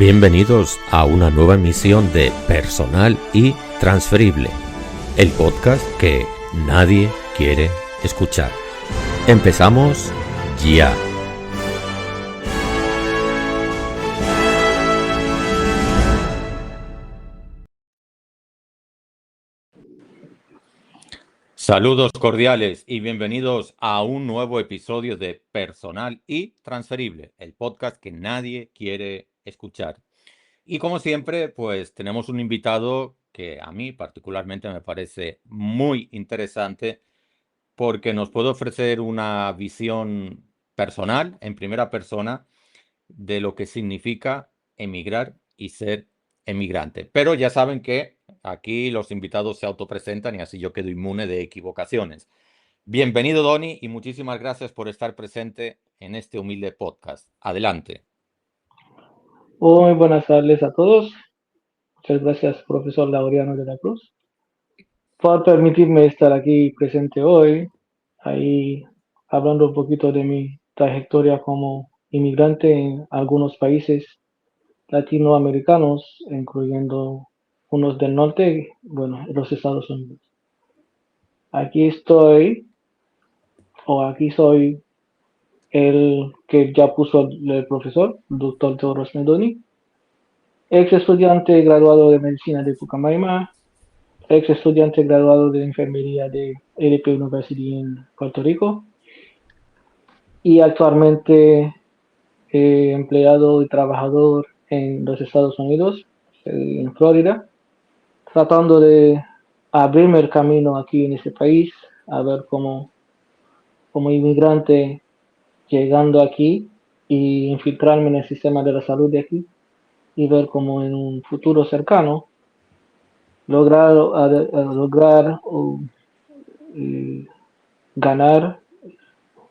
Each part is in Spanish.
Bienvenidos a una nueva emisión de Personal y Transferible, el podcast que nadie quiere escuchar. Empezamos ya. Saludos cordiales y bienvenidos a un nuevo episodio de Personal y Transferible, el podcast que nadie quiere escuchar. Y como siempre, pues tenemos un invitado que a mí particularmente me parece muy interesante porque nos puede ofrecer una visión personal, en primera persona, de lo que significa emigrar y ser emigrante. Pero ya saben que aquí los invitados se autopresentan y así yo quedo inmune de equivocaciones. Bienvenido, Doni, y muchísimas gracias por estar presente en este humilde podcast. Adelante. Muy buenas tardes a todos. Muchas gracias, profesor Laureano de la Cruz, por permitirme estar aquí presente hoy, ahí hablando un poquito de mi trayectoria como inmigrante en algunos países latinoamericanos, incluyendo unos del norte, bueno, los Estados Unidos. Aquí estoy, o aquí soy el que ya puso el profesor, doctor Teodoro Medoni, ex estudiante graduado de medicina de Pucamaima, ex estudiante graduado de enfermería de LP University en Puerto Rico y actualmente empleado y trabajador en los Estados Unidos, en Florida, tratando de abrirme el camino aquí en este país, a ver cómo como inmigrante llegando aquí y infiltrarme en el sistema de la salud de aquí y ver cómo en un futuro cercano lograr ganar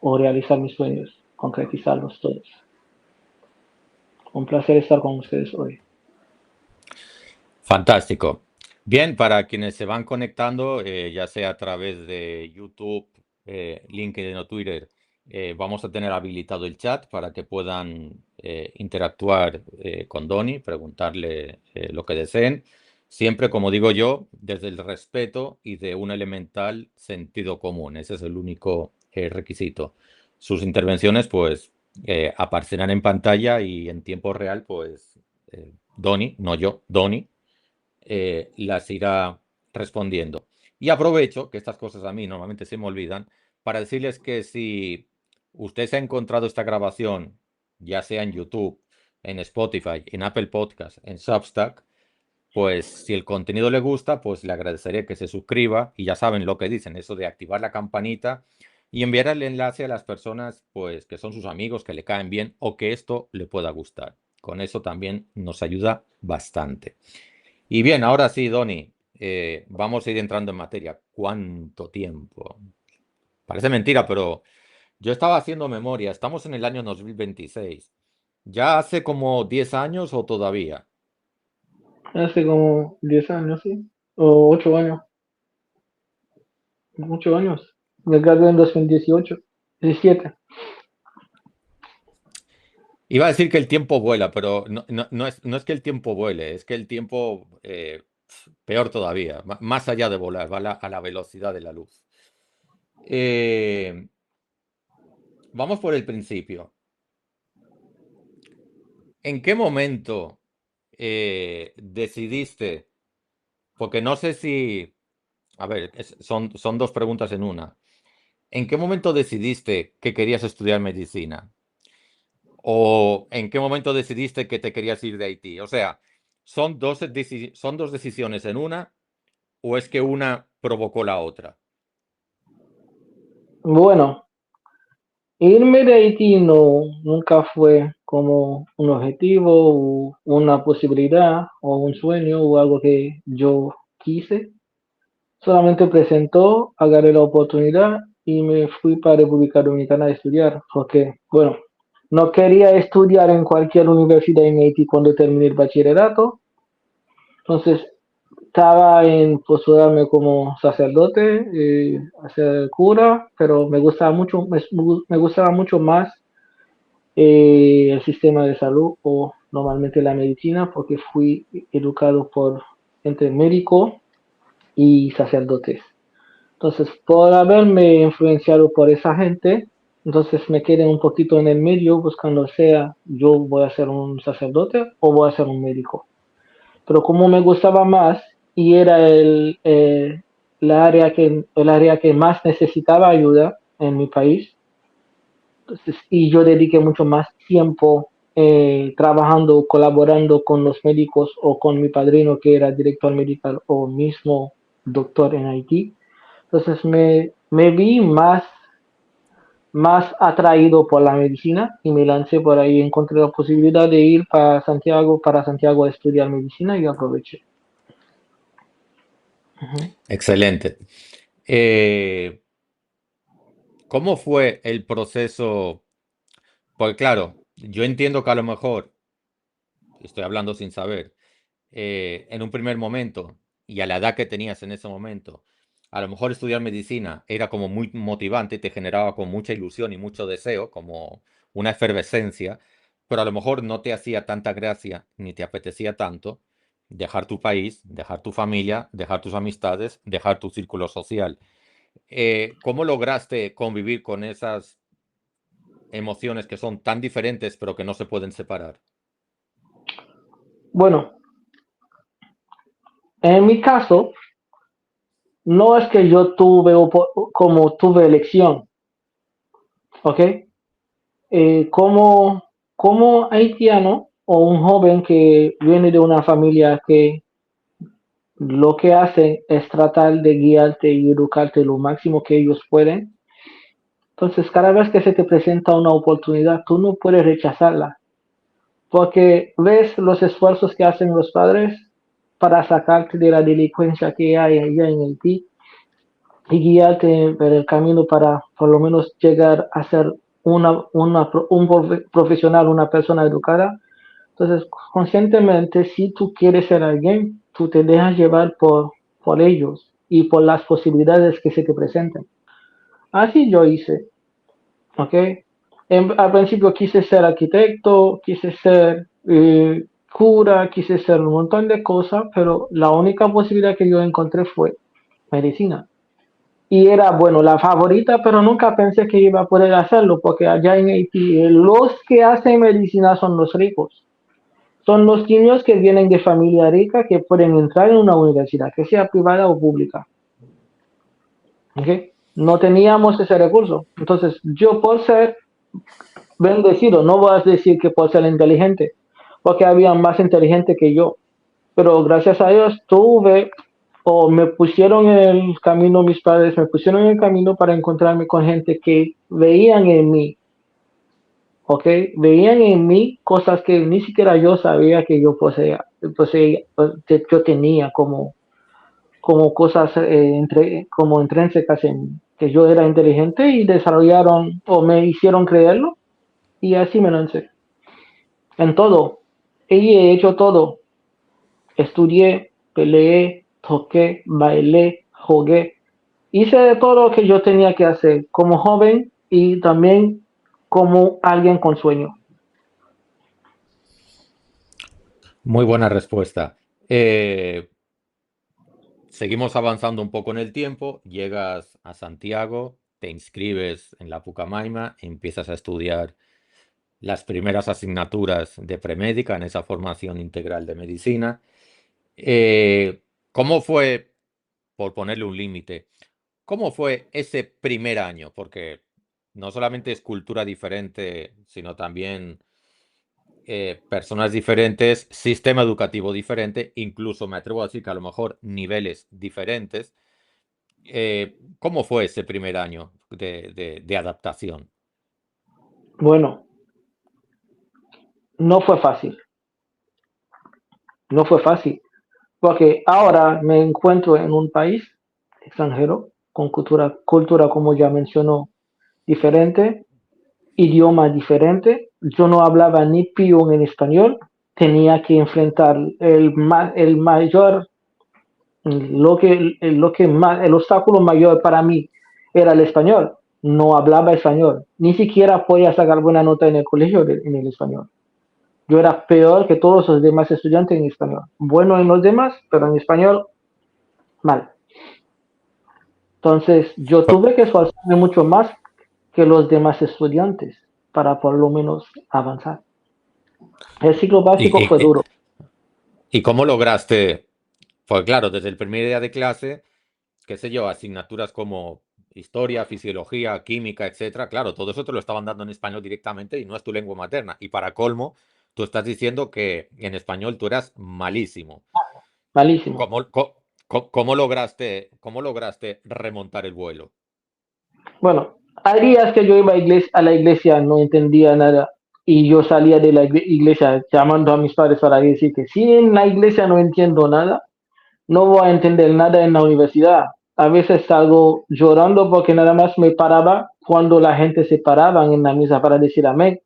o realizar mis sueños, concretizarlos todos. Un placer estar con ustedes hoy. Fantástico. Bien, para quienes se van conectando, ya sea a través de YouTube, LinkedIn o Twitter, vamos a tener habilitado el chat para que puedan interactuar con Doni, preguntarle lo que deseen. Siempre, como digo yo, desde el respeto y de un elemental sentido común. Ese es el único requisito. Sus intervenciones, pues, aparecerán en pantalla y en tiempo real, pues, Doni, no yo, Doni, las irá respondiendo. Y aprovecho, que estas cosas a mí normalmente se me olvidan, para decirles que si usted se ha encontrado esta grabación, ya sea en YouTube, en Spotify, en Apple Podcast, en Substack, pues si el contenido le gusta, pues le agradecería que se suscriba y ya saben lo que dicen, eso de activar la campanita y enviar el enlace a las personas pues que son sus amigos, que le caen bien o que esto le pueda gustar. Con eso también nos ayuda bastante. Y bien, ahora sí, Doni, vamos a ir entrando en materia. ¿Cuánto tiempo? Parece mentira, pero yo estaba haciendo memoria. Estamos en el año 2026. ¿Ya hace como 10 años o todavía? Hace como 10 años, sí, o 8 años, 8 años. Me gradué en 2018, 17. Iba a decir que el tiempo vuela, pero no es que el tiempo vuele, es que el tiempo, peor todavía, más allá de volar, va a la velocidad de la luz. Eh, Vamos por el principio. ¿En qué momento decidiste? Porque no sé si, a ver, son dos preguntas en una. ¿En qué momento decidiste que querías estudiar medicina? ¿O en qué momento decidiste que te querías ir de Haití? O sea, ¿son dos decisiones en una o es que una provocó la otra? Bueno, irme de Haití nunca fue como un objetivo o una posibilidad o un sueño o algo que yo quise. Solamente presentó, agarré la oportunidad y me fui para República Dominicana a estudiar, porque, bueno, no quería estudiar en cualquier universidad en Haití cuando terminé el bachillerato, entonces estaba en postularme como sacerdote, hacer cura, pero me gustaba mucho más el sistema de salud o normalmente la medicina porque fui educado por entre médico y sacerdotes. Entonces, por haberme influenciado por esa gente, entonces me quedé un poquito en el medio buscando sea yo voy a ser un sacerdote o voy a ser un médico. Pero como me gustaba más y era el área que más necesitaba ayuda en mi país, entonces, y yo dediqué mucho más tiempo trabajando, colaborando con los médicos o con mi padrino que era director médico o mismo doctor en Haití. Entonces me vi más atraído por la medicina y me lancé por ahí. Encontré la posibilidad de ir para Santiago a estudiar medicina y aproveché. Ujú. Excelente. Eh, ¿Cómo fue el proceso? Porque claro, yo entiendo que a lo mejor, estoy hablando sin saber, en un primer momento y a la edad que tenías en ese momento, a lo mejor estudiar medicina era como muy motivante y te generaba con mucha ilusión y mucho deseo, como una efervescencia, pero a lo mejor no te hacía tanta gracia ni te apetecía tanto dejar tu país, dejar tu familia, dejar tus amistades, dejar tu círculo social. ¿Cómo lograste convivir con esas emociones que son tan diferentes pero que no se pueden separar? Bueno, en mi caso, no es que yo como tuve elección, ¿ok? Como haitiano o un joven que viene de una familia que lo que hace es tratar de guiarte y educarte lo máximo que ellos pueden. Entonces, cada vez que se te presenta una oportunidad, tú no puedes rechazarla, porque ves los esfuerzos que hacen los padres para sacarte de la delincuencia que hay allá en Haití y guiarte por el camino para por lo menos llegar a ser un profesional, una persona educada. Entonces, conscientemente, si tú quieres ser alguien, tú te dejas llevar por ellos y por las posibilidades que se te presenten. Así yo hice, ¿ok? Al principio quise ser arquitecto, quise ser cura, quise ser un montón de cosas, pero la única posibilidad que yo encontré fue medicina. Y era, bueno, la favorita, pero nunca pensé que iba a poder hacerlo, porque allá en Haití los que hacen medicina son los ricos. Son los niños que vienen de familia rica que pueden entrar en una universidad, que sea privada o pública. ¿Okay? No teníamos ese recurso. Entonces, yo por ser bendecido, no voy a decir que por ser inteligente, porque había más inteligente que yo, pero gracias a Dios tuve o me pusieron en el camino, mis padres me pusieron en el camino para encontrarme con gente que veían en mí, ¿ok? Veían en mí cosas que ni siquiera yo sabía que yo yo tenía como cosas como intrínsecas en mí, que yo era inteligente y desarrollaron o me hicieron creerlo y así me lancé. En todo, y he hecho todo. Estudié, peleé, toqué, bailé, jugué. Hice de todo lo que yo tenía que hacer como joven y también como alguien con sueño. Muy buena respuesta. Eh, Seguimos avanzando un poco en el tiempo, llegas a Santiago, te inscribes en la Pucamaima, empiezas a estudiar las primeras asignaturas de premédica en esa formación integral de medicina. ¿Cómo fue, por ponerle un límite, cómo fue ese primer año? Porque no solamente es cultura diferente, sino también personas diferentes, sistema educativo diferente, incluso me atrevo a decir que a lo mejor niveles diferentes. ¿Cómo fue ese primer año de adaptación? Bueno, no fue fácil, no fue fácil, porque ahora me encuentro en un país extranjero con cultura como ya mencionó, diferente, idioma diferente. Yo no hablaba ni pío en español, tenía que enfrentar el mayor, el obstáculo mayor para mí era el español. No hablaba español, ni siquiera podía sacar buena nota en el colegio en el español. Yo era peor que todos los demás estudiantes en español. Bueno en los demás, pero en español, mal. Entonces, yo Co- tuve que esforzarme mucho más que los demás estudiantes para por lo menos avanzar. El ciclo ¿Y, básico fue y, duro. y cómo lograste? Pues claro, desde el primer día de clase, qué sé yo, asignaturas como historia, fisiología, química, etcétera. Claro, todo eso te lo estaban dando en español directamente y no es tu lengua materna. Y para colmo, tú estás diciendo que en español tú eras malísimo. Malísimo. ¿Cómo lograste remontar el vuelo? Bueno, hay días que yo iba a la iglesia, no entendía nada. Y yo salía de la iglesia llamando a mis padres para decir que si en la iglesia no entiendo nada, no voy a entender nada en la universidad. A veces salgo llorando porque nada más me paraba cuando la gente se paraba en la misa para decir amén.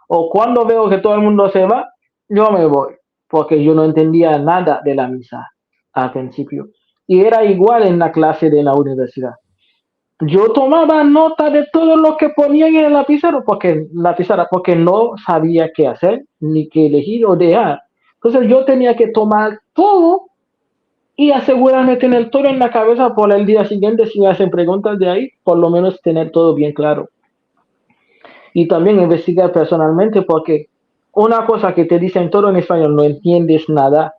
O cuando veo que todo el mundo se va, yo me voy, porque yo no entendía nada de la misa al principio. Y era igual en la clase de la universidad. Yo tomaba nota de todo lo que ponían en la pizarra, porque no sabía qué hacer, ni qué elegir o dejar. Entonces yo tenía que tomar todo y asegurarme tener todo en la cabeza por el día siguiente si me hacen preguntas de ahí, por lo menos tener todo bien claro. Y también investigar personalmente porque una cosa que te dicen todo en español no entiendes nada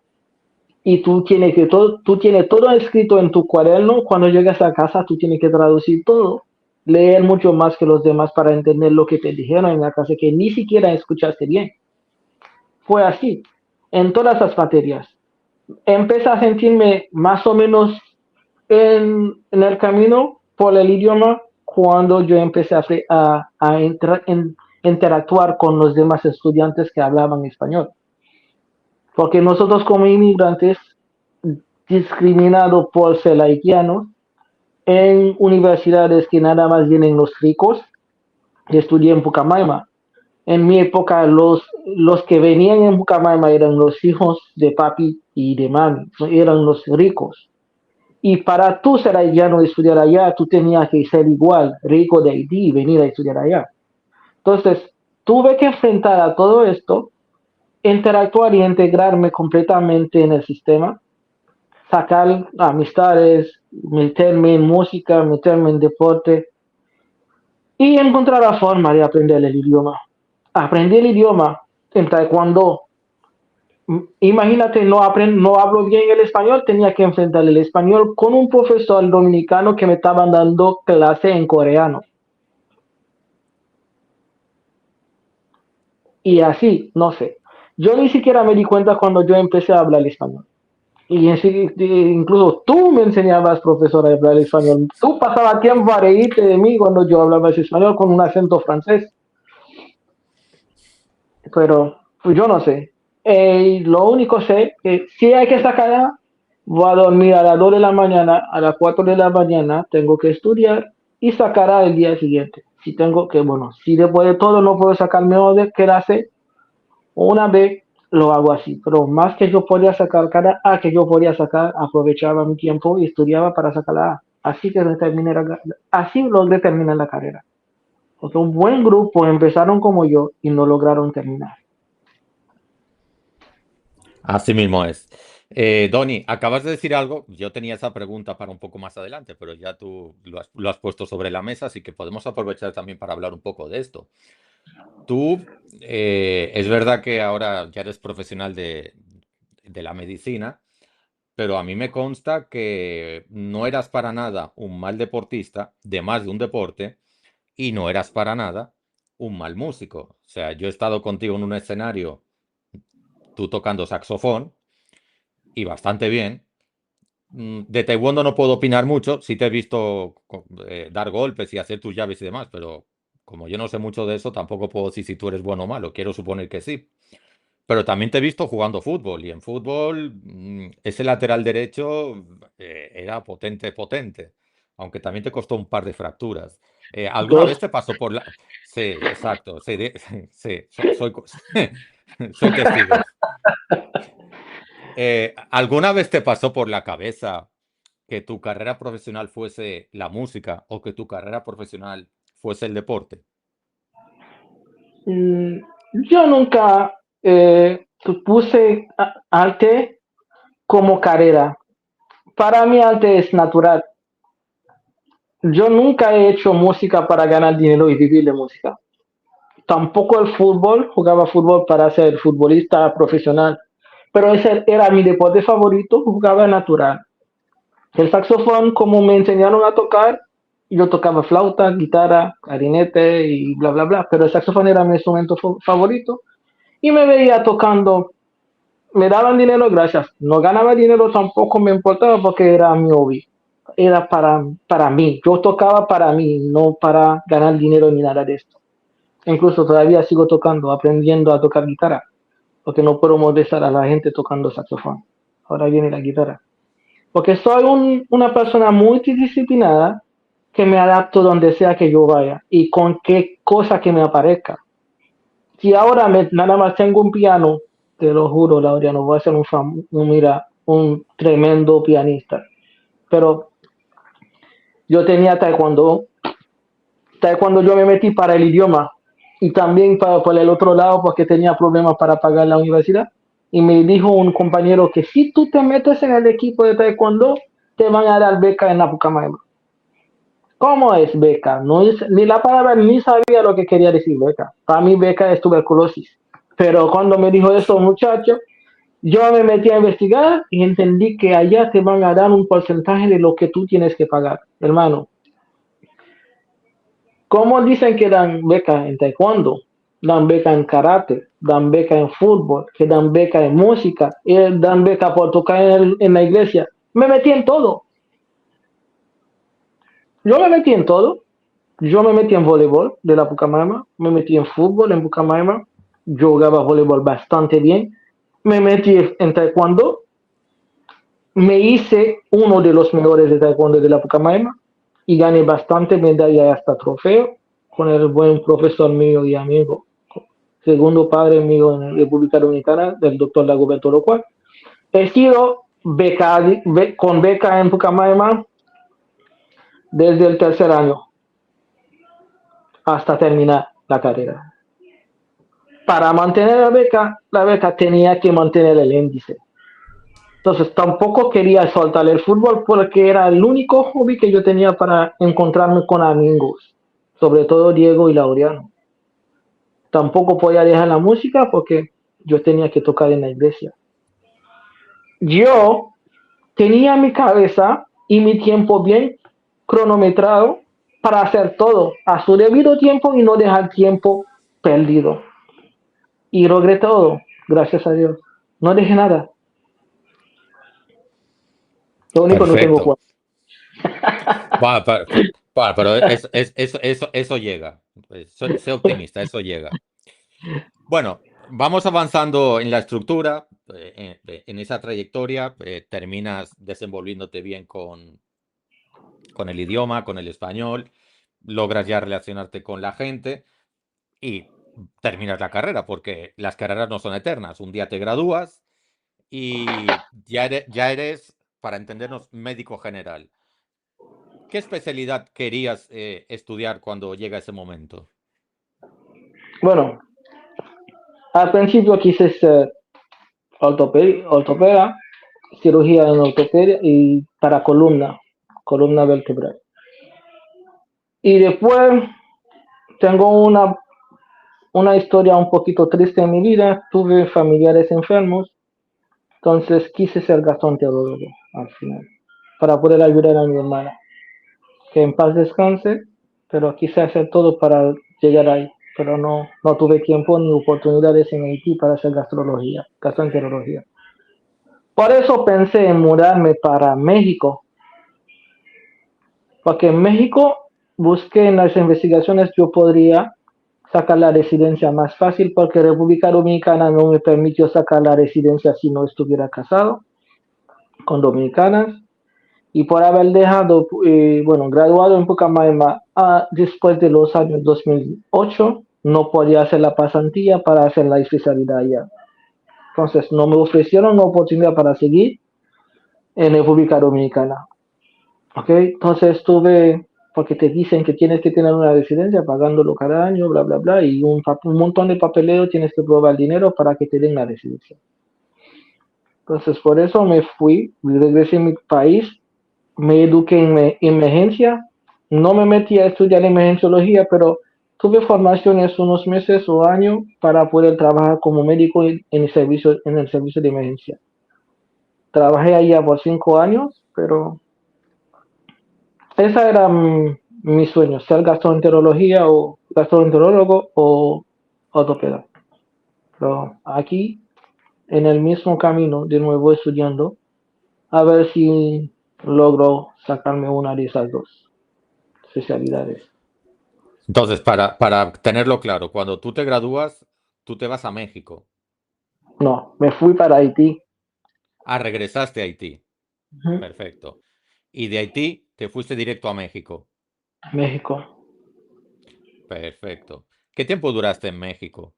y tú tienes todo escrito en tu cuaderno, cuando llegas a casa tú tienes que traducir todo, leer mucho más que los demás para entender lo que te dijeron en la clase que ni siquiera escuchaste bien. Fue así en todas las materias. Empecé a sentirme más o menos en el camino por el idioma cuando yo empecé interactuar con los demás estudiantes que hablaban español. Porque nosotros como inmigrantes, discriminados por ser haitianos, en universidades que nada más vienen los ricos, yo estudié en Pucamaima. En mi época, los que venían en Pucamaima eran los hijos de papi y de mami, eran los ricos. Y para tú ser haitiano y estudiar allá, tú tenías que ser igual, rico de Haití y venir a estudiar allá. Entonces, tuve que enfrentar a todo esto, interactuar y integrarme completamente en el sistema, sacar amistades, meterme en música, meterme en deporte y encontrar la forma de aprender el idioma. Aprendí el idioma en taekwondo. Imagínate, no hablo bien el español, tenía que enfrentar el español con un profesor dominicano que me estaba dando clase en coreano. Y así, no sé. Yo ni siquiera me di cuenta cuando yo empecé a hablar español. Y incluso tú me enseñabas, profesora, a hablar español. Tú pasabas tiempo a reírte de mí cuando yo hablaba español con un acento francés. Pero pues, yo no sé. Lo único sé que si hay que sacar, voy a dormir a las 2 de la mañana, a las 4 de la mañana, tengo que estudiar y sacará el día siguiente. Si tengo que, bueno, si después de todo no puedo sacar mejor de clase, una vez lo hago así, pero más que yo podía sacar cada A que yo podía sacar, aprovechaba mi tiempo y estudiaba para sacar la A. Así logré terminar la carrera. Porque un buen grupo empezaron como yo y no lograron terminar. Así mismo es. Donny, acabas de decir algo. Yo tenía esa pregunta para un poco más adelante, pero ya tú lo has puesto sobre la mesa, así que podemos aprovechar también para hablar un poco de esto. Tú, es verdad que ahora ya eres profesional de la medicina, pero a mí me consta que no eras para nada un mal deportista de más de un deporte y no eras para nada un mal músico. O sea, yo he estado contigo en un escenario, tú tocando saxofón y bastante bien. De taekwondo no puedo opinar mucho, sí te he visto dar golpes y hacer tus llaves y demás, pero como yo no sé mucho de eso, tampoco puedo decir si tú eres bueno o malo, quiero suponer que sí. Pero también te he visto jugando fútbol y en fútbol ese lateral derecho era potente, potente, aunque también te costó un par de fracturas. ¿Alguna Dos. vez te pasó por la... Sí, exacto, sí, sí, soy testigo. ¿Alguna vez te pasó por la cabeza que tu carrera profesional fuese la música o que tu carrera profesional fuese el deporte? Mm, yo nunca, puse arte como carrera. Para mí arte es natural. Yo nunca he hecho música para ganar dinero y vivir de música. Tampoco el fútbol, jugaba fútbol para ser futbolista profesional, pero ese era mi deporte favorito, jugaba natural. El saxofón, como me enseñaron a tocar, yo tocaba flauta, guitarra, clarinete y bla, bla, bla, pero el saxofón era mi instrumento favorito y me veía tocando. Me daban dinero, gracias. No ganaba dinero, tampoco me importaba porque era mi hobby. Era para mí. Yo tocaba para mí, no para ganar dinero ni nada de esto. Incluso todavía sigo tocando, aprendiendo a tocar guitarra, porque no puedo molestar a la gente tocando saxofón. Ahora viene la guitarra. Porque soy una persona multidisciplinada que me adapto donde sea que yo vaya y con qué cosa que me aparezca. Si ahora nada más tengo un piano, te lo juro, Laureano, voy a ser un tremendo pianista. Pero yo tenía taekwondo yo me metí para el idioma y también por el otro lado porque tenía problemas para pagar la universidad. Y me dijo un compañero que si tú te metes en el equipo de taekwondo, te van a dar beca en Apucamaima. ¿Cómo es beca? No es, ni la palabra ni sabía lo que quería decir beca. Para mí beca es tuberculosis. Pero cuando me dijo eso, muchacho, yo me metí a investigar y entendí que allá te van a dar un porcentaje de lo que tú tienes que pagar. Hermano, ¿cómo dicen que dan beca en taekwondo? Dan beca en karate, dan beca en fútbol, que dan beca en música, y dan beca por tocar en la iglesia. Me metí en todo. Yo me metí en todo. Yo me metí en voleibol de la Pucamaima, me metí en fútbol en Pucamaima, yo jugaba voleibol bastante bien, me metí en taekwondo, me hice uno de los mejores de taekwondo de la Pucamaima y gané bastante medalla y hasta trofeo con el buen profesor mío y amigo, segundo padre mío en República Dominicana, del doctor Dagoberto Locual. He sido con beca en Pucamaima desde el tercer año hasta terminar la carrera. Para mantener la beca tenía que mantener el índice. Entonces tampoco quería soltar el fútbol porque era el único hobby que yo tenía para encontrarme con amigos, sobre todo Diego y Laureano. Tampoco podía dejar la música porque yo tenía que tocar en la iglesia. Yo tenía mi cabeza y mi tiempo bien cronometrado para hacer todo a su debido tiempo y no dejar tiempo perdido. Y logré todo, gracias a Dios. No dejé nada. Lo único no tengo Perfecto. cuarto. Pero eso llega. Sé optimista, eso llega. Bueno, vamos avanzando en la estructura, en esa trayectoria, terminas desenvolviéndote bien con el idioma, con el español, logras ya relacionarte con la gente y terminas la carrera, porque las carreras no son eternas. Un día te gradúas y ya eres, para entendernos, médico general. ¿Qué especialidad querías estudiar cuando llega ese momento? Bueno, al principio quise ser ortopeda, cirugía en ortopedia y para columna vertebral. Y después tengo una historia un poquito triste en mi vida. Tuve familiares enfermos, entonces quise ser gastroenterólogo al final, para poder ayudar a mi hermana. Que en paz descanse, pero quise hacer todo para llegar ahí, pero no tuve tiempo ni oportunidades en Haití para hacer gastroenterología. Por eso pensé en mudarme para México, porque en México busqué en las investigaciones yo podría sacar la residencia más fácil porque República Dominicana no me permitió sacar la residencia si no estuviera casado con dominicanas y por haber dejado, graduado en Pucamaima después de los años 2008, no podía hacer la pasantía para hacer la especialidad allá. Entonces, no me ofrecieron una oportunidad para seguir en República Dominicana. ¿Ok? Entonces, estuve porque te dicen que tienes que tener una residencia pagándolo cada año, bla, bla, bla, y un montón de papeleo, tienes que probar dinero para que te den la residencia. Entonces, por eso me fui, regresé a mi país, me eduqué en emergencia, no me metí a estudiar emergenciología, pero tuve formaciones unos meses o años para poder trabajar como médico en el servicio de emergencia. Trabajé allá por 5 años, pero esa era mi sueño, ser gastroenterología o gastroenterólogo o ortopeda. Pero aquí, en el mismo camino, de nuevo estudiando, a ver si logro sacarme una de esas dos especialidades. Entonces, para tenerlo claro, cuando tú te gradúas, tú te vas a México. No, me fui para Haití. Ah, regresaste a Haití. Ujú. Perfecto. Y de Haití te fuiste directo a México. México. Perfecto. ¿Qué tiempo duraste en México?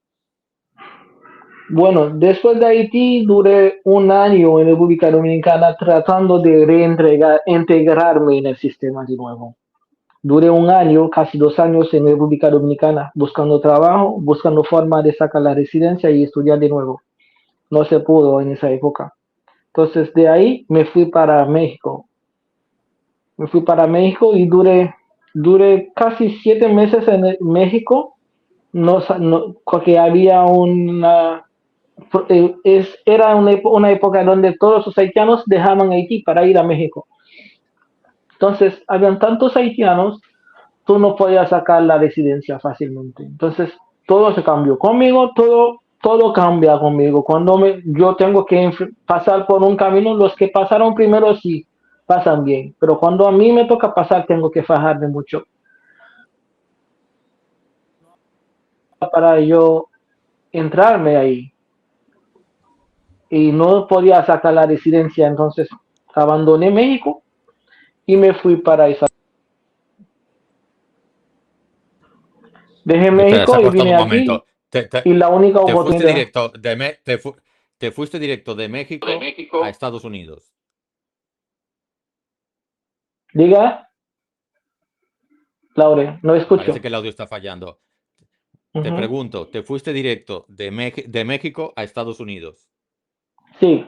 Bueno, después de Haití duré un año en República Dominicana tratando de integrarme en el sistema de nuevo. Duré un año, casi 2 años en República Dominicana, buscando trabajo, buscando forma de sacar la residencia y estudiar de nuevo. No se pudo en esa época. Entonces de ahí me fui para México. Me fui para México y duré casi 7 meses en México. No, porque había era una época donde todos los haitianos dejaban Haití para ir a México. Entonces, habían tantos haitianos, tú no podías sacar la residencia fácilmente. Entonces, todo se cambió. Conmigo, todo cambia conmigo. Yo tengo que pasar por un camino, los que pasaron primero sí pasan bien, pero cuando a mí me toca pasar, tengo que fajarme mucho para yo entrarme ahí. Y no podía sacar la residencia, entonces abandoné México y me fui para esa. Dejé Espera, se México ha y cortado vine un aquí momento. Te, te- y la única te fuiste oportunidad. directo te fuiste directo de México a Estados Unidos. Diga, Laure, no Parece escucho. que el audio está fallando. Te Ujú. pregunto, ¿te fuiste directo de México a Estados Unidos? Sí,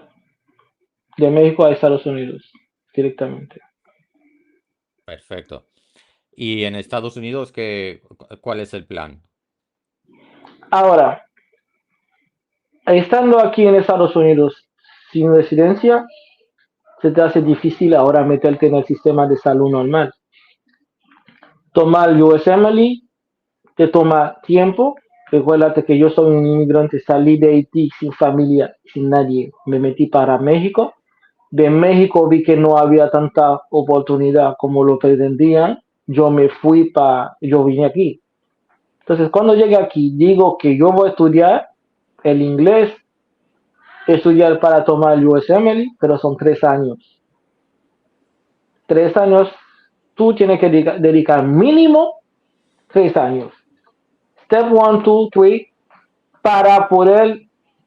de México a Estados Unidos, directamente. Perfecto. ¿Y en Estados Unidos cuál es el plan? Ahora, estando aquí en Estados Unidos sin residencia, se te hace difícil ahora meterte en el sistema de salud normal. Tomar el USMLE te toma tiempo. Recuérdate que yo soy un inmigrante, salí de Haití sin familia, sin nadie. Me metí para México. De México vi que no había tanta oportunidad como lo pretendían. Yo vine aquí. Entonces, cuando llegué aquí, digo que yo voy a estudiar el inglés, estudiar para tomar el USMLE, pero son 3 años. 3 años, tú tienes que dedicar mínimo 3 años. Step 1, 2, 3, para poder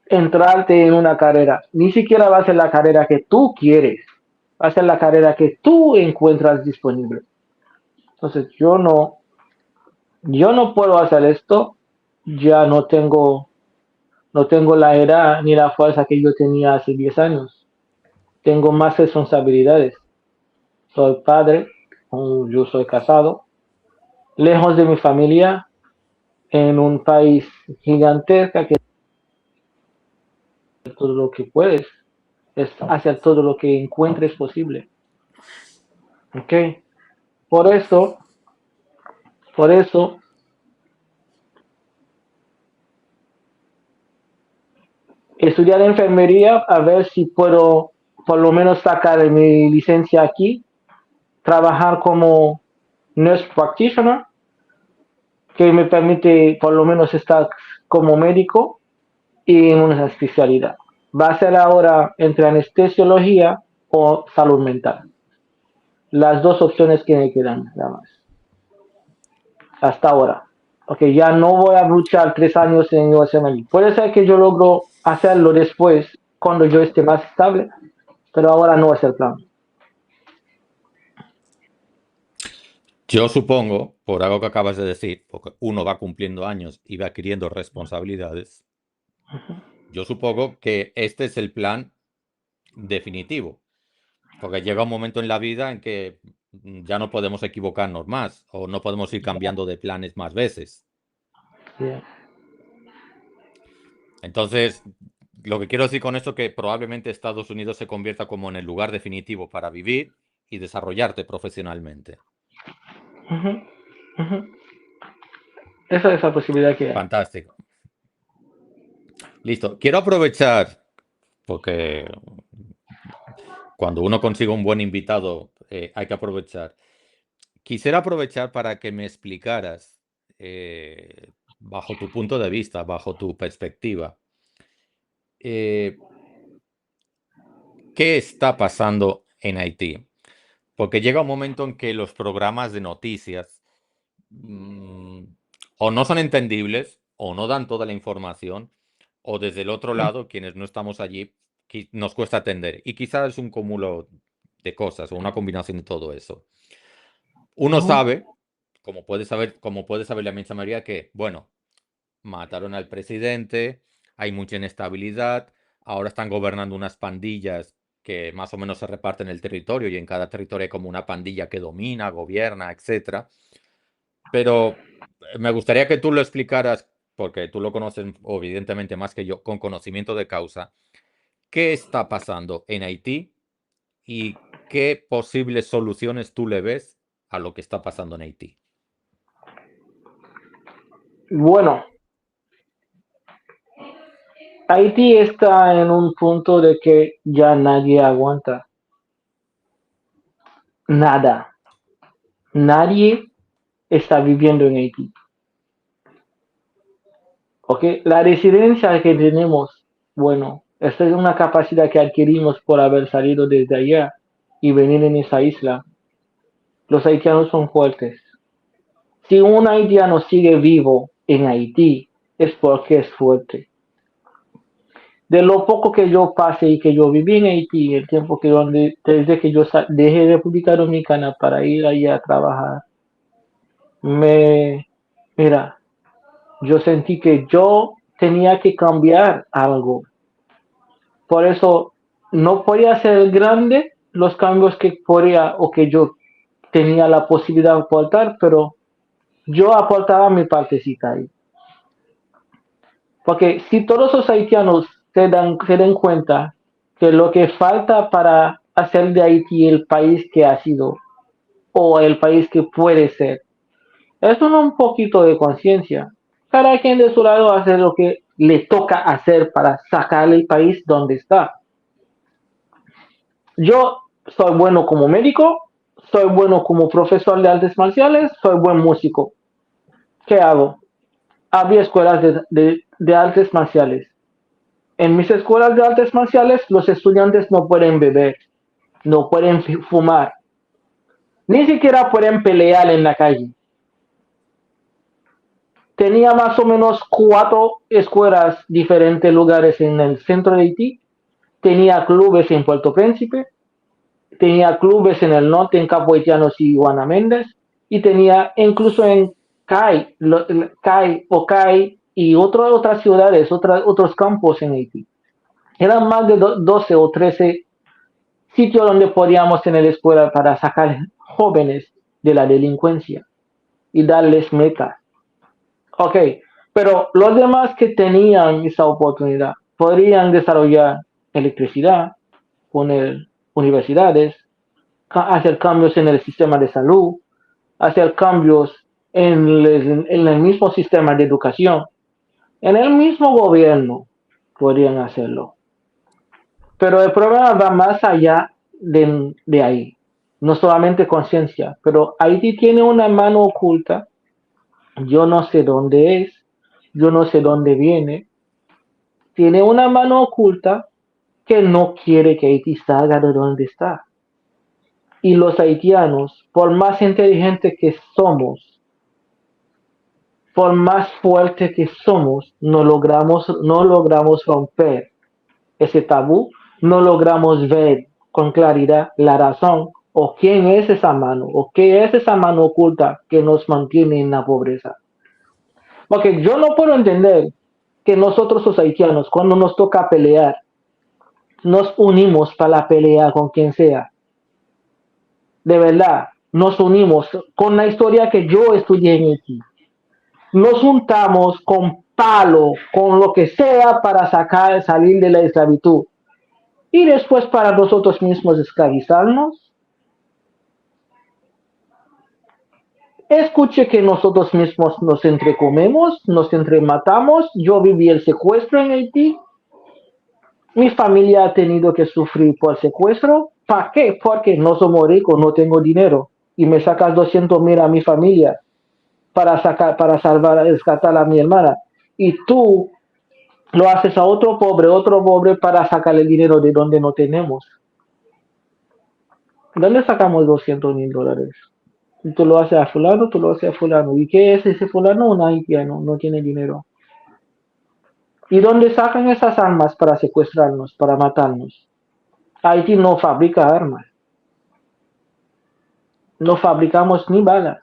entrarte en una carrera. Ni siquiera va a ser la carrera que tú quieres, va a ser la carrera que tú encuentras disponible. Entonces, yo no puedo hacer esto, ya no tengo la edad ni la fuerza que yo tenía hace 10 años. Tengo más responsabilidades. Soy padre, yo soy casado, lejos de mi familia, en un país gigantesco que es todo lo que puedes, es hacer todo lo que encuentres posible. ¿Ok? Por eso, por eso, estudiar enfermería a ver si puedo por lo menos sacar mi licencia aquí, trabajar como nurse practitioner, que me permite por lo menos estar como médico y en una especialidad. Va a ser ahora entre anestesiología o salud mental. Las dos opciones que me quedan, nada más. Hasta ahora. Ok, ya no voy a luchar 3 años en USMLE. Puede ser que yo logro hacerlo después, cuando yo esté más estable, pero ahora no es el plan. Yo supongo, por algo que acabas de decir, porque uno va cumpliendo años y va adquiriendo responsabilidades, yo supongo que este es el plan definitivo, porque llega un momento en la vida en que ya no podemos equivocarnos más o no podemos ir cambiando de planes más veces. Yeah. Entonces, lo que quiero decir con esto es que probablemente Estados Unidos se convierta como en el lugar definitivo para vivir y desarrollarte profesionalmente. Ujú, ujú. Esa es la posibilidad que hay. Fantástico. Listo. Quiero aprovechar, porque cuando uno consigue un buen invitado, hay que aprovechar. Quisiera aprovechar para que me explicaras, bajo tu punto de vista, bajo tu perspectiva, eh, ¿qué está pasando en Haití? Porque llega un momento en que los programas de noticias mm, o no son entendibles, o no dan toda la información, o desde el otro lado, quienes no estamos allí, nos cuesta atender. Y quizás es un cúmulo de cosas, o una combinación de todo eso. Uno Ujú. sabe, como puede saber la inmensa mayoría, que, bueno, mataron al presidente, hay mucha inestabilidad, ahora están gobernando unas pandillas que más o menos se reparten el territorio y en cada territorio hay como una pandilla que domina, gobierna, etcétera. Pero me gustaría que tú lo explicaras, porque tú lo conoces evidentemente más que yo, con conocimiento de causa, qué está pasando en Haití y qué posibles soluciones tú le ves a lo que está pasando en Haití. Bueno, Haití está en un punto de que ya nadie aguanta nada. Nadie está viviendo en Haití. ¿Ok? La residencia que tenemos, bueno, esta es una capacidad que adquirimos por haber salido desde allá y venir en esa isla. Los haitianos son fuertes. Si un haitiano sigue vivo en Haití, es porque es fuerte. De lo poco que yo pasé y que yo viví en Haití, el tiempo que desde que yo dejé República Dominicana para ir allá a trabajar, me, mira, yo sentí que yo tenía que cambiar algo. Por eso no podía ser grande los cambios que podía o que yo tenía la posibilidad de aportar, pero yo aportaba mi partecita ahí. Porque si todos los haitianos se den cuenta que lo que falta para hacer de Haití el país que ha sido o el país que puede ser, es un poquito de conciencia. Cada quien de su lado hace lo que le toca hacer para sacar el país donde está. Yo soy bueno como médico, soy bueno como profesor de artes marciales, soy buen músico. ¿Qué hago? Había escuelas de artes marciales. En mis escuelas de artes marciales los estudiantes no pueden beber, no pueden fumar, ni siquiera pueden pelear en la calle. Tenía más o menos 4 escuelas diferentes lugares en el centro de Haití. Tenía clubes en Puerto Príncipe, tenía clubes en el norte, en Capo Haitianos y Juana Méndez, y tenía incluso en CAI, Ocay y otras ciudades, otros campos en Haití. Eran más de 12 o 13 sitios donde podíamos tener escuela para sacar jóvenes de la delincuencia y darles metas. Ok, pero los demás que tenían esa oportunidad podrían desarrollar electricidad, poner universidades, hacer cambios en el sistema de salud, hacer cambios en el mismo sistema de educación, en el mismo gobierno podrían hacerlo. Pero el problema va más allá de ahí. No solamente conciencia, pero Haití tiene una mano oculta. Yo no sé dónde es, yo no sé dónde viene. Tiene una mano oculta que no quiere que Haití salga de donde está. Y los haitianos, por más inteligentes que somos, por más fuerte que somos, no logramos romper ese tabú, no logramos ver con claridad la razón ¿O quién es esa mano? ¿O qué es esa mano oculta que nos mantiene en la pobreza? Porque yo no puedo entender que nosotros los haitianos, cuando nos toca pelear, nos unimos para la pelea con quien sea. De verdad, nos unimos con la historia que yo estudié en Haití. Nos juntamos con palo, con lo que sea para salir de la esclavitud. Y después para nosotros mismos esclavizarnos. Escuche que nosotros mismos nos entrecomemos, nos entrematamos. Yo viví el secuestro en Haití. Mi familia ha tenido que sufrir por secuestro. ¿Para qué? Porque no somos ricos, no tengo dinero. Y me sacas 200,000 a mi familia para salvar, rescatar a mi hermana. Y tú lo haces a otro pobre para sacarle dinero de donde no tenemos. ¿Dónde sacamos $200,000? Y tú lo haces a fulano, tú lo haces a fulano. ¿Y qué es ese fulano? Un haitiano, no tiene dinero. ¿Y dónde sacan esas armas para secuestrarnos, para matarnos? Haití no fabrica armas. No fabricamos ni balas,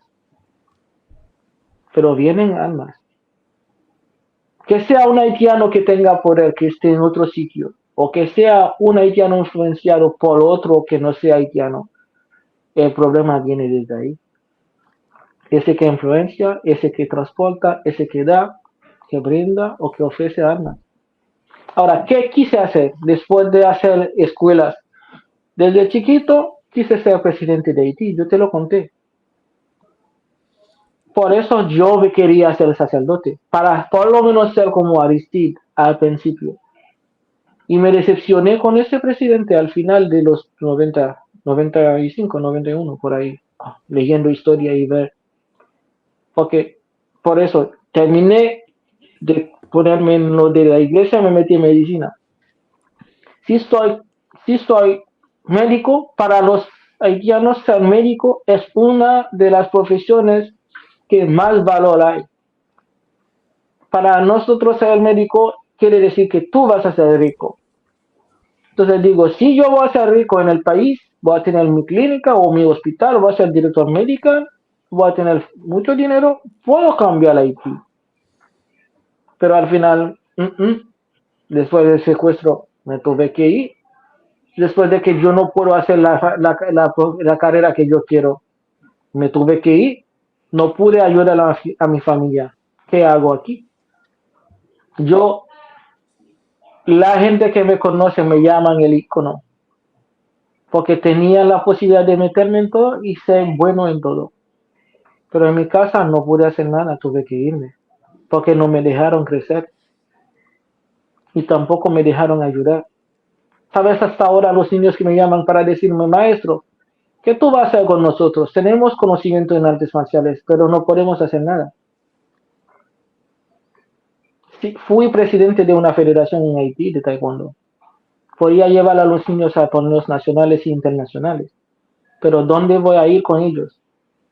pero vienen armas. Que sea un haitiano que tenga poder, que esté en otro sitio, o que sea un haitiano influenciado por otro que no sea haitiano, el problema viene desde ahí. Ese que influencia, ese que transporta, ese que da, que brinda o que ofrece armas. Ahora, ¿qué quise hacer después de hacer escuelas? Desde chiquito quise ser presidente de Haití, yo te lo conté. Por eso yo quería ser sacerdote, para por lo menos ser como Aristide al principio. Y me decepcioné con ese presidente al final de los 90, 95, 91, por ahí, leyendo historia y ver. Porque por eso terminé de ponerme en lo de la iglesia, me metí en medicina. Si soy, si soy médico, para los haitianos ser médico es una de las profesiones que más valor hay. Para nosotros ser médico quiere decir que tú vas a ser rico. Entonces digo, si yo voy a ser rico en el país, voy a tener mi clínica o mi hospital, voy a ser director médico, voy a tener mucho dinero, puedo cambiar a Haití. Pero al final, después del secuestro, me tuve que ir. Después de que yo no puedo hacer la carrera que yo quiero, me tuve que ir. No pude ayudar a mi familia. ¿Qué hago aquí? Yo, la gente que me conoce me llaman el icono, porque tenía la posibilidad de meterme en todo y ser bueno en todo. Pero en mi casa no pude hacer nada, tuve que irme, porque no me dejaron crecer y tampoco me dejaron ayudar. ¿Sabes? Hasta ahora los niños que me llaman para decirme, maestro, ¿qué tú vas a hacer con nosotros? Tenemos conocimiento en artes marciales, pero no podemos hacer nada. Sí, fui presidente de una federación en Haití de taekwondo. Podía llevar a los niños a torneos nacionales e internacionales, pero ¿dónde voy a ir con ellos?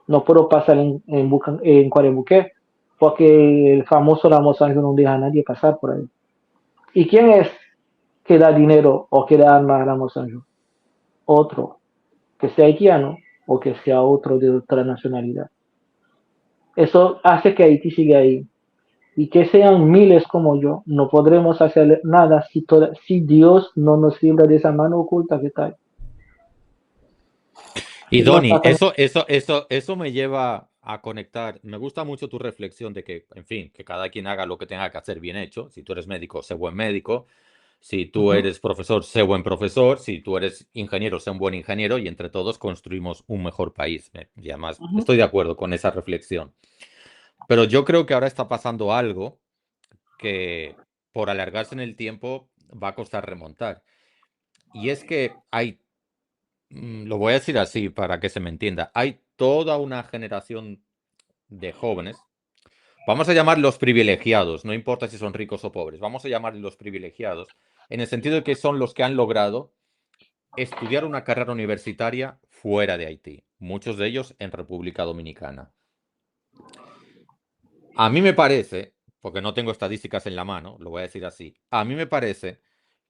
No puedo pasar en Cuarebuque, porque el famoso Ramos Ángel no deja a nadie pasar por ahí. ¿Y quién es que da dinero o que da armas a Ramos Ángel? Otro, que sea haitiano o que sea otro de otra nacionalidad. Eso hace que Haití siga ahí. Y que sean miles como yo, no podremos hacer nada si Dios no nos libra de esa mano oculta que está ahí. Y Y nos Doni, sacan. eso me lleva a conectar. Me gusta mucho tu reflexión de que, en fin, que cada quien haga lo que tenga que hacer bien hecho. Si tú eres médico, sé buen médico. Si tú Ujú. eres profesor, sé buen profesor. Si tú eres ingeniero, sé un buen ingeniero. Y entre todos construimos un mejor país. Y además, Ujú. estoy de acuerdo con esa reflexión. Pero yo creo que ahora está pasando algo que, por alargarse en el tiempo, va a costar remontar. Y es que lo voy a decir así para que se me entienda, hay toda una generación de jóvenes, vamos a llamarlos privilegiados, no importa si son ricos o pobres, vamos a llamarlos privilegiados, en el sentido de que son los que han logrado estudiar una carrera universitaria fuera de Haití, muchos de ellos en República Dominicana. A mí me parece, porque no tengo estadísticas en la mano, lo voy a decir así, a mí me parece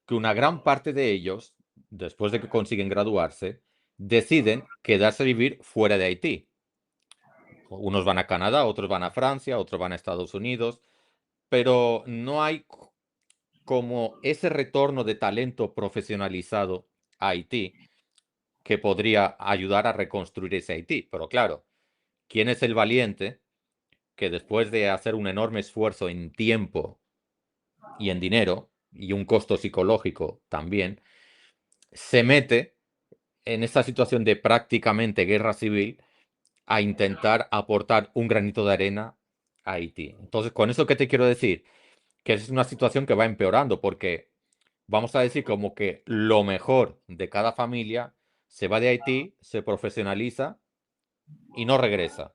que una gran parte de ellos, después de que consiguen graduarse, deciden quedarse a vivir fuera de Haití. Unos van a Canadá, otros van a Francia, otros van a Estados Unidos, pero no hay como ese retorno de talento profesionalizado a Haití que podría ayudar a reconstruir ese Haití. Pero claro, ¿quién es el valiente que después de hacer un enorme esfuerzo en tiempo y en dinero, y un costo psicológico también, se mete en esta situación de prácticamente guerra civil a intentar aportar un granito de arena a Haití? Entonces, con eso, ¿qué te quiero decir? Que es una situación que va empeorando porque vamos a decir como que lo mejor de cada familia se va de Haití, se profesionaliza y no regresa.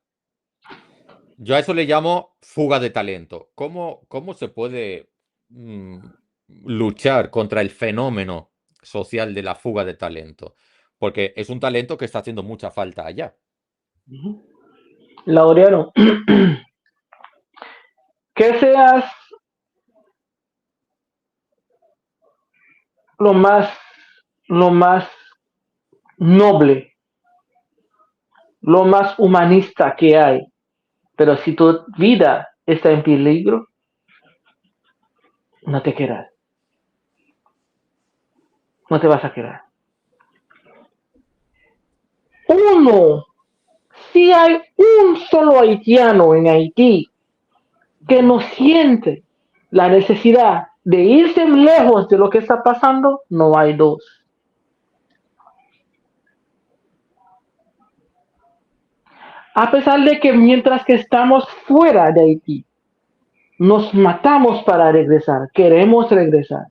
Yo a eso le llamo fuga de talento. ¿Cómo se puede mm, luchar contra el fenómeno social de la fuga de talento? Porque es un talento que está haciendo mucha falta allá. Laureano, que seas lo más, lo más noble, lo más humanista que hay, pero si tu vida está en peligro, no te quedas, no te vas a quedar. Uno, si hay un solo haitiano en Haití que no siente la necesidad de irse lejos de lo que está pasando, no hay dos. A pesar de que mientras que estamos fuera de Haití, nos matamos para regresar, queremos regresar,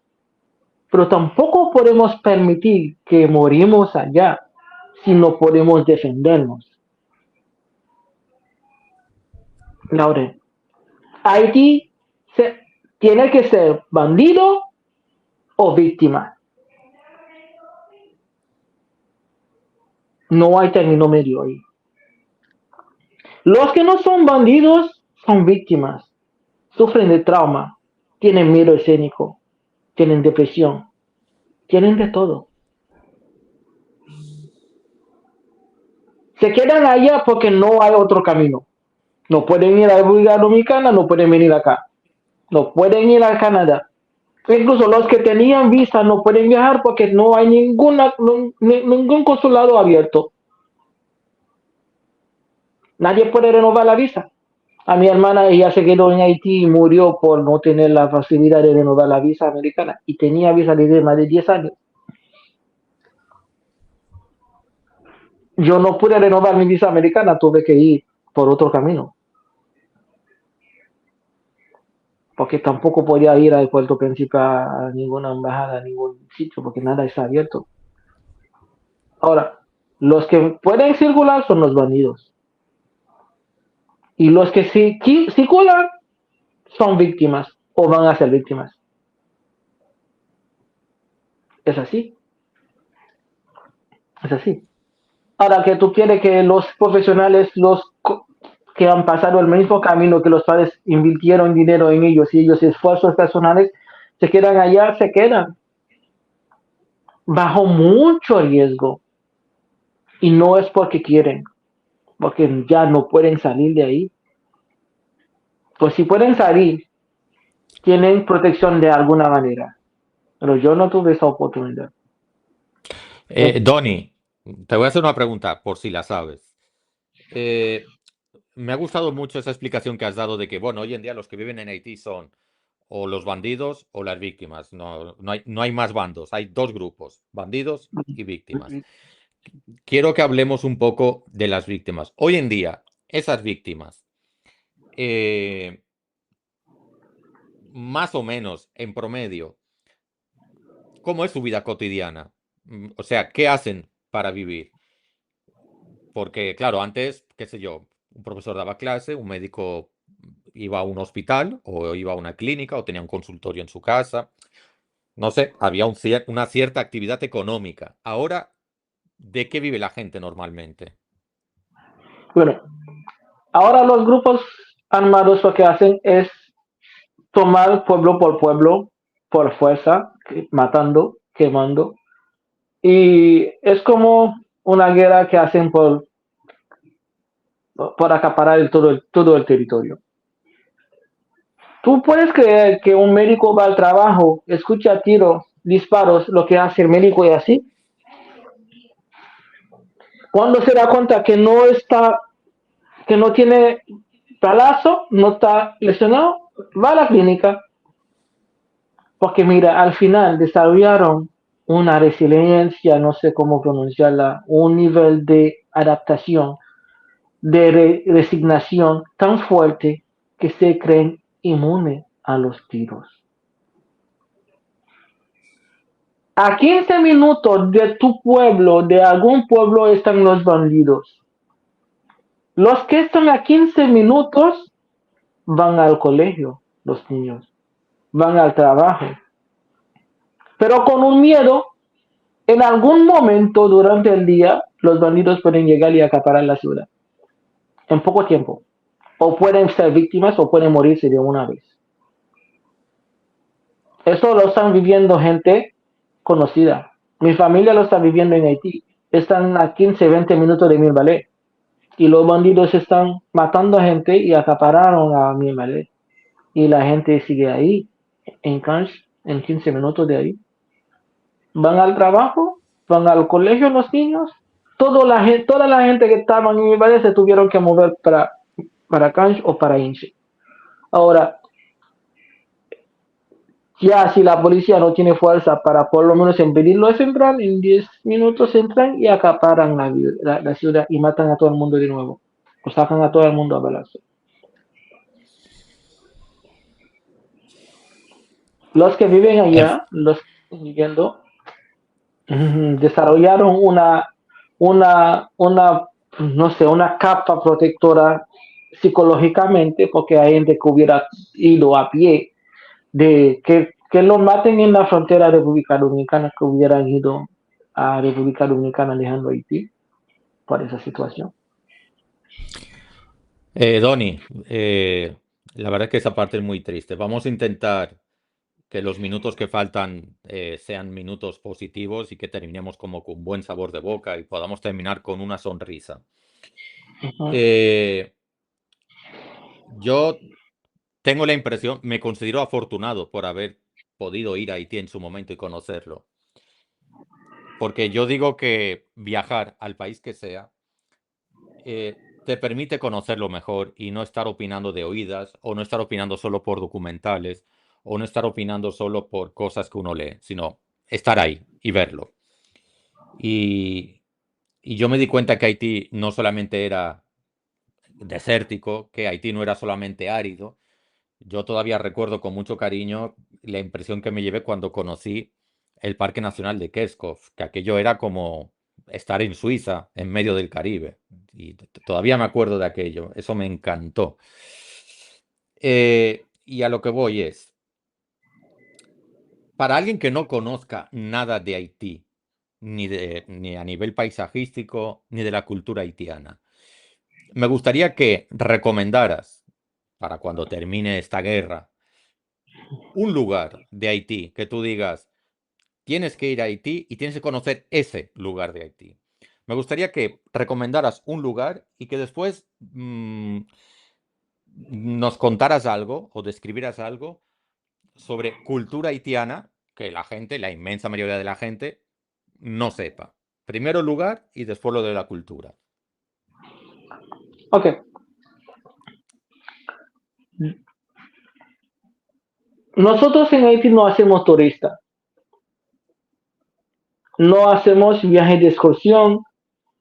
pero tampoco podemos permitir que morimos allá si no podemos defendernos. Laure, Haití tiene que ser bandido o víctima. No hay término medio ahí. Los que no son bandidos son víctimas, sufren de trauma, tienen miedo escénico, tienen depresión, tienen de todo. Se quedan allá porque no hay otro camino. No pueden ir a la República Dominicana, no pueden venir acá. No pueden ir a Canadá. Incluso los que tenían visa no pueden viajar porque no hay ningún consulado abierto. Nadie puede renovar la visa. A mi hermana, ella se quedó en Haití y murió por no tener la facilidad de renovar la visa americana. Y tenía visa de más de 10 años. Yo no pude renovar mi visa americana, tuve que ir por otro camino. Porque tampoco podía ir al Puerto Príncipe a ninguna embajada, a ningún sitio, porque nada está abierto. Ahora, los que pueden circular son los bandidos. Y los que circulan son víctimas o van a ser víctimas. Es así. Es así. Ahora que tú quieres que los profesionales, los que han pasado el mismo camino que los padres invirtieron dinero en ellos y ellos esfuerzos personales, se quedan allá, se quedan bajo mucho riesgo. Y no es porque quieren, porque ya no pueden salir de ahí. Pues si pueden salir, tienen protección de alguna manera. Pero yo no tuve esa oportunidad. Donny, te voy a hacer una pregunta por si la sabes. Eh, Me ha gustado mucho esa explicación que has dado de que, bueno, hoy en día los que viven en Haití son o los bandidos o las víctimas. No hay más bandos, hay dos grupos, bandidos y víctimas. Quiero que hablemos un poco de las víctimas. Hoy en día, esas víctimas, eh, más o menos, en promedio, ¿cómo es su vida cotidiana? O sea, ¿qué hacen para vivir? Porque, claro, antes, qué sé yo, un profesor daba clase, un médico iba a un hospital o iba a una clínica o tenía un consultorio en su casa. No sé, había una cierta actividad económica. Ahora, ¿de qué vive la gente normalmente? Bueno, ahora los grupos armados lo que hacen es tomar pueblo por fuerza, matando, quemando. Y es como una guerra que hacen por acaparar todo el territorio. ¿Tú puedes creer que un médico va al trabajo, escucha tiros, disparos, lo que hace el médico y así? Cuando se da cuenta que no tiene balazo, no está lesionado, va a la clínica. Porque mira, al final desarrollaron una resiliencia, no sé cómo pronunciarla, un nivel de adaptación, de resignación tan fuerte que se creen inmunes a los tiros. A 15 minutos de tu pueblo, de algún pueblo, están los bandidos. Los que están a 15 minutos van al colegio, los niños, van al trabajo, pero con un miedo. En algún momento durante el día, los bandidos pueden llegar y acaparar la ciudad en poco tiempo. O pueden ser víctimas o pueden morirse de una vez. Eso lo están viviendo gente conocida. Mi familia lo está viviendo en Haití. Están a 15, 20 minutos de Mirbalé. Y los bandidos están matando a gente y acapararon a Mirbalé. Y la gente sigue ahí, en Canch, en 15 minutos de ahí. Van al trabajo, van al colegio los niños. Toda la gente que estaba en mi valle se tuvieron que mover para Canch o para Inche. Ahora, ya si la policía no tiene fuerza para por lo menos impedirlo de entrar, en 10 minutos entran y acaparan la ciudad y matan a todo el mundo de nuevo. O sacan a todo el mundo a balazo. Los que viven En- allá, los que están viviendo, desarrollaron una, no sé, una capa protectora psicológicamente, porque hay gente que hubiera ido a pie, de que lo maten en la frontera de República Dominicana, que hubieran ido a República Dominicana dejando Haití por esa situación. Donny, la verdad es que esa parte es muy triste. Vamos a intentar que los minutos que faltan sean minutos positivos y que terminemos como con buen sabor de boca y podamos terminar con una sonrisa. Ujú. Eh, yo tengo la impresión, me considero afortunado por haber podido ir a Haití en su momento y conocerlo, porque yo digo que viajar al país que sea te permite conocerlo mejor y no estar opinando de oídas o no estar opinando solo por documentales o no estar opinando solo por cosas que uno lee, sino estar ahí y verlo. Y, y yo me di cuenta que Haití no solamente era desértico, que Haití no era solamente árido. Yo todavía recuerdo con mucho cariño la impresión que me llevé cuando conocí el Parque Nacional de Keskov, que aquello era como estar en Suiza, en medio del Caribe. Y todavía me acuerdo de aquello, eso me encantó. Y a lo que voy es, para alguien que no conozca nada de Haití, ni a nivel paisajístico, ni de la cultura haitiana, me gustaría que recomendaras, para cuando termine esta guerra, un lugar de Haití que tú digas, tienes que ir a Haití y tienes que conocer ese lugar de Haití. Me gustaría que recomendaras un lugar y que después nos contaras algo o describieras algo sobre cultura haitiana que la gente, la inmensa mayoría de la gente, no sepa. Primero el lugar y después lo de la cultura. Ok, nosotros en Haití no hacemos turista, no hacemos viajes de excursión,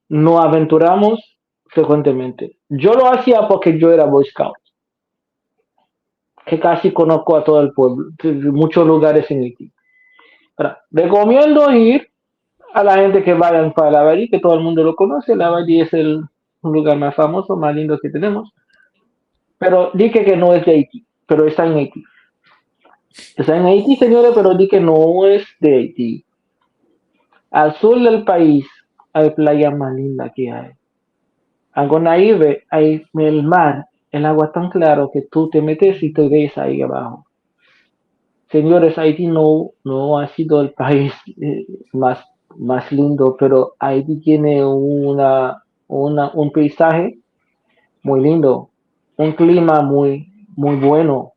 no aventuramos frecuentemente. Yo lo hacía porque yo era Boy Scout, que casi conozco a todo el pueblo, muchos lugares en Haití. Ahora, recomiendo ir a la gente que vayan para la Bahía, que todo el mundo lo conoce. La Bahía es el lugar más famoso, más lindo que tenemos. Pero dije que no es de Haití, pero está en Haití. Está en Haití, señores, pero di que no es de Haití. Al sur del país hay playas más lindas que hay. A Gonaïve hay el mar, el agua tan claro que tú te metes y te ves ahí abajo. Señores, Haití no ha sido el país más más lindo, pero Haití tiene un paisaje muy lindo, un clima muy bueno.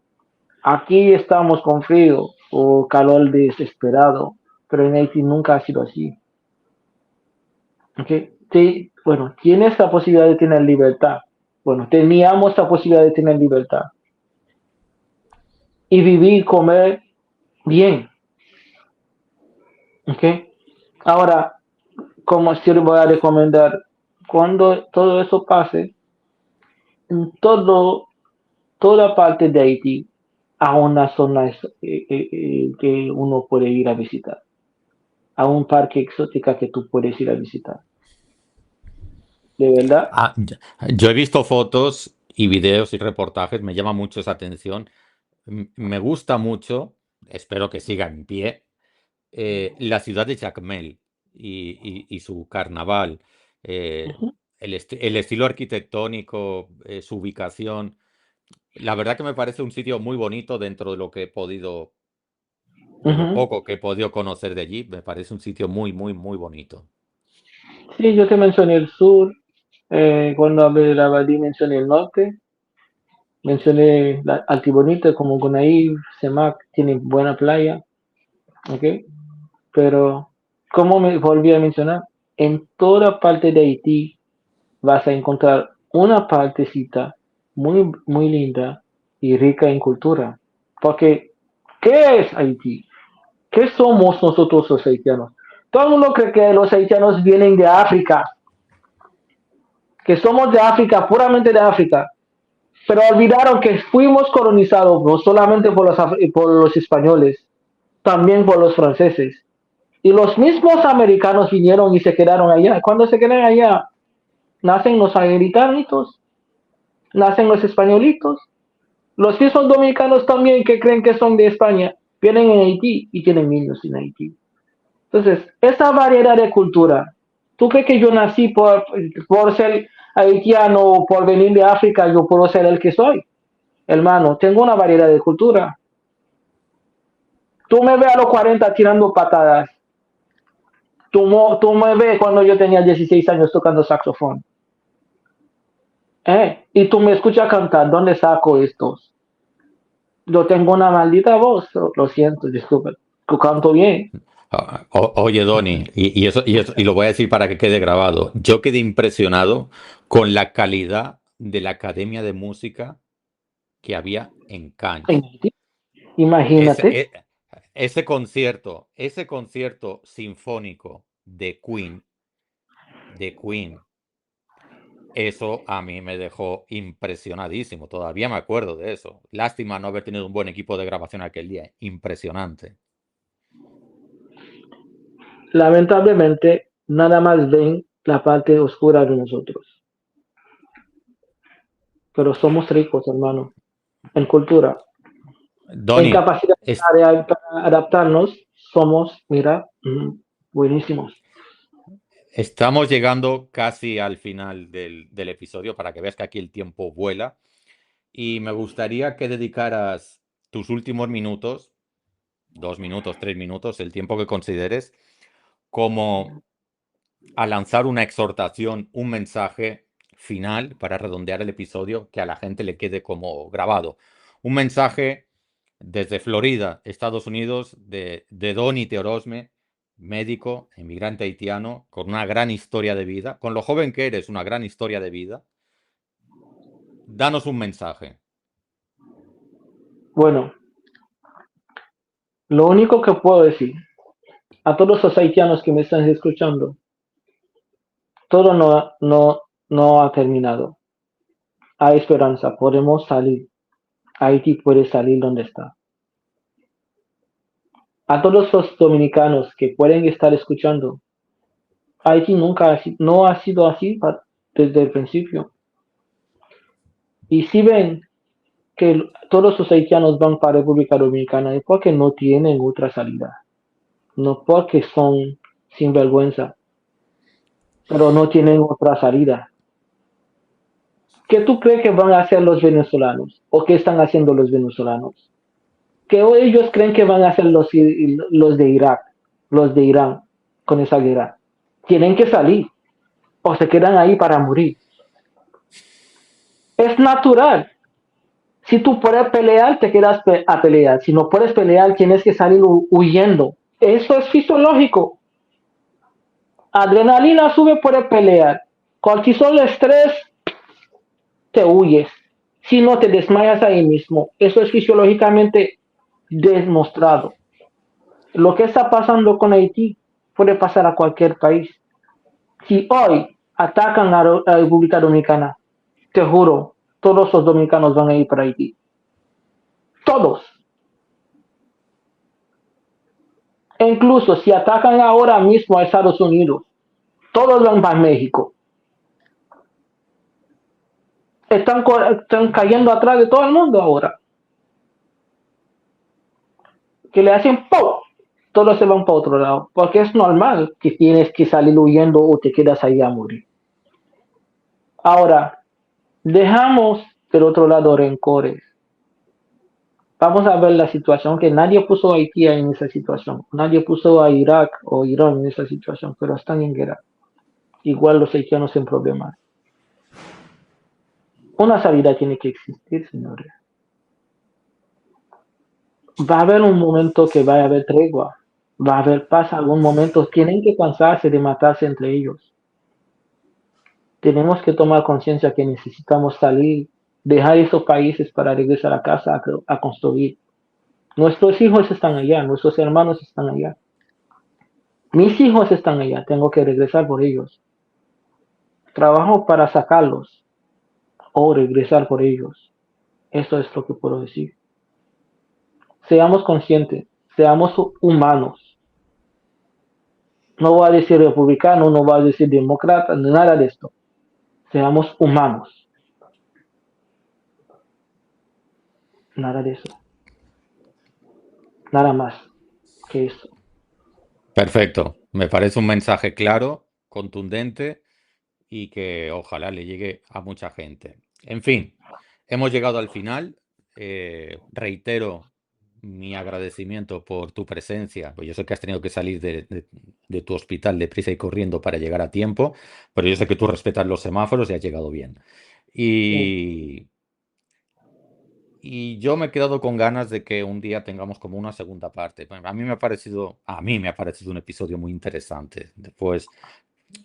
Aquí estamos con frío o calor desesperado, pero en Haití nunca ha sido así. ¿Okay? Bueno, tienes la posibilidad de tener libertad. Bueno, teníamos la posibilidad de tener libertad y vivir, comer bien. ¿Okay? Ahora, como si le voy a recomendar, cuando todo eso pase, en toda parte de Haití, a una zona que uno puede ir a visitar, a un parque exótico que tú puedes ir a visitar. De verdad. Ah, yo he visto fotos y videos y reportajes, me llama mucho esa atención. Me gusta mucho, espero que siga en pie, la ciudad de Jacmel y su carnaval, eh, Uh-huh, el estilo arquitectónico, su ubicación. La verdad que me parece un sitio muy bonito dentro de lo que he podido, de lo uh-huh. poco que he podido conocer de allí. Me parece un sitio muy, muy, muy bonito. Sí, yo te mencioné el sur, cuando hablé de la Abadí mencioné el norte, mencioné Altibonite como Gonaïves, Semac, tiene buena playa, ¿ok? Pero, como me volví a mencionar, en toda parte de Haití vas a encontrar una partecita muy linda y rica en cultura. Porque, ¿qué es Haití? ¿Qué somos nosotros los haitianos? Todo el mundo cree que los haitianos vienen de África, que somos de África, puramente de África, pero olvidaron que fuimos colonizados no solamente por los españoles, también por los franceses. Y los mismos americanos vinieron y se quedaron allá. Cuando se quedan allá, nacen los americanitos, nacen los españolitos, los mismos dominicanos también que creen que son de España, vienen en Haití y tienen niños en Haití. Entonces, esa variedad de cultura, ¿tú crees que yo nací por ser haitiano o por venir de África, yo puedo ser el que soy? Hermano, tengo una variedad de cultura. Tú me ves a los 40 tirando patadas. Tú me ves cuando yo tenía 16 años tocando saxofón. Y tú me escuchas cantar. ¿Dónde saco estos? Yo tengo una maldita voz. Lo siento, disculpe. Yo canto bien. Oye, Doni, y lo voy a decir para que quede grabado. Yo quedé impresionado con la calidad de la Academia de Música que había en Cannes. Ese, Imagínate. ese concierto sinfónico de Queen, eso a mí me dejó impresionadísimo. Todavía me acuerdo de eso. Lástima no haber tenido un buen equipo de grabación aquel día. Impresionante. Lamentablemente, nada más ven la parte oscura de nosotros. Pero somos ricos, hermano, en cultura, en Doni, capacidad es- para adaptarnos. Somos, mira, buenísimos. estamos llegando casi al final del episodio para que veas que aquí el tiempo vuela y me gustaría que dedicaras tus últimos minutos, 2 minutos, 3 minutos, el tiempo que consideres, como a lanzar una exhortación, un mensaje final para redondear el episodio que a la gente le quede como grabado. Un mensaje desde Florida, Estados Unidos, de Donny Teorosme, médico, inmigrante haitiano, con una gran historia de vida, con lo joven que eres, una gran historia de vida. Danos un mensaje. Bueno, lo único que puedo decir a todos los haitianos que me están escuchando, todo no ha terminado. Hay esperanza, podemos salir. Haití puede salir donde está. A todos los dominicanos que pueden estar escuchando, Haití no ha sido así desde el principio. Y si ven que todos los haitianos van para República Dominicana es porque no tienen otra salida, no porque son sinvergüenza, pero no tienen otra salida. ¿Qué tú crees que van a hacer los venezolanos? ¿O qué están haciendo los venezolanos? ¿Qué ellos creen que van a hacer los de Irak, los de Irán? con esa guerra. Tienen que salir o se quedan ahí para morir. Es natural. Si tú puedes pelear, te quedas a pelear. Si no puedes pelear, tienes que salir huyendo. Eso es fisiológico. Adrenalina sube, puedes pelear. Cortisol, estrés, te huyes. Si no, te desmayas ahí mismo. Eso es fisiológicamente demostrado. Lo que está pasando con Haití puede pasar a cualquier país. Si hoy atacan a la República Dominicana, te juro, todos los dominicanos van a ir para Haití. Todos. E incluso si atacan ahora mismo a Estados Unidos, todos van para México. Están cayendo atrás de todo el mundo ahora. Que le hacen ¡pum! Todos se van para otro lado. Porque es normal que tienes que salir huyendo o te quedas ahí a morir. Ahora, dejamos del otro lado rencores. Vamos a ver la situación, que nadie puso a Haití en esa situación. Nadie puso a Irak o Irán en esa situación, pero están en guerra. Igual los haitianos sin problemas. Una salida tiene que existir, señores. Va a haber un momento que va a haber tregua. Va a haber paz. Algún momento tienen que cansarse de matarse entre ellos. Tenemos que tomar conciencia que necesitamos salir, dejar esos países para regresar a casa a construir. Nuestros hijos están allá, nuestros hermanos están allá. Mis hijos están allá, tengo que regresar por ellos. Trabajo para sacarlos o regresar por ellos. Eso es lo que puedo decir. Seamos conscientes, seamos humanos. No voy a decir republicano, no voy a decir demócrata, nada de esto. Seamos humanos. Nada de eso. Nada más que eso. Perfecto. Me parece un mensaje claro, contundente y que ojalá le llegue a mucha gente. En fin, hemos llegado al final. Reitero mi agradecimiento por tu presencia. Pues yo sé que has tenido que salir de tu hospital deprisa y corriendo para llegar a tiempo, pero yo sé que tú respetas los semáforos y has llegado bien. Sí. Y yo me he quedado con ganas de que un día tengamos como una segunda parte. Bueno, a mí me ha parecido un episodio muy interesante. Después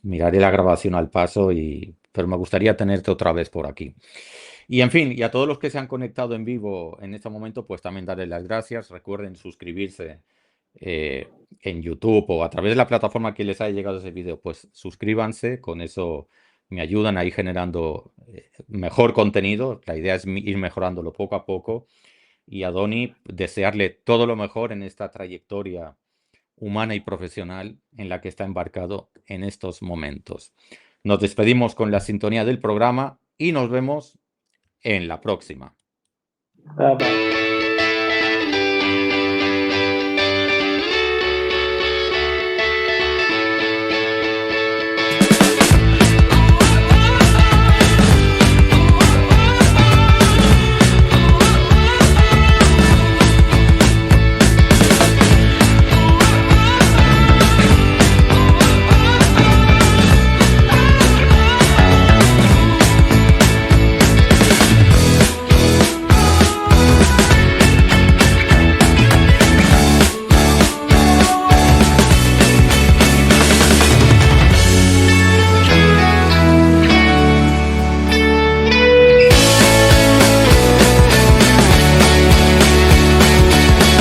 miraré la grabación al paso pero me gustaría tenerte otra vez por aquí. Y en fin, y a todos los que se han conectado en vivo en este momento, pues también darles las gracias. Recuerden suscribirse en YouTube o a través de la plataforma que les haya llegado ese vídeo, pues suscríbanse. Con eso me ayudan a ir generando mejor contenido. La idea es ir mejorándolo poco a poco. Y a Doni, desearle todo lo mejor en esta trayectoria humana y profesional en la que está embarcado en estos momentos. Nos despedimos con la sintonía del programa y nos vemos en la próxima. Bye bye.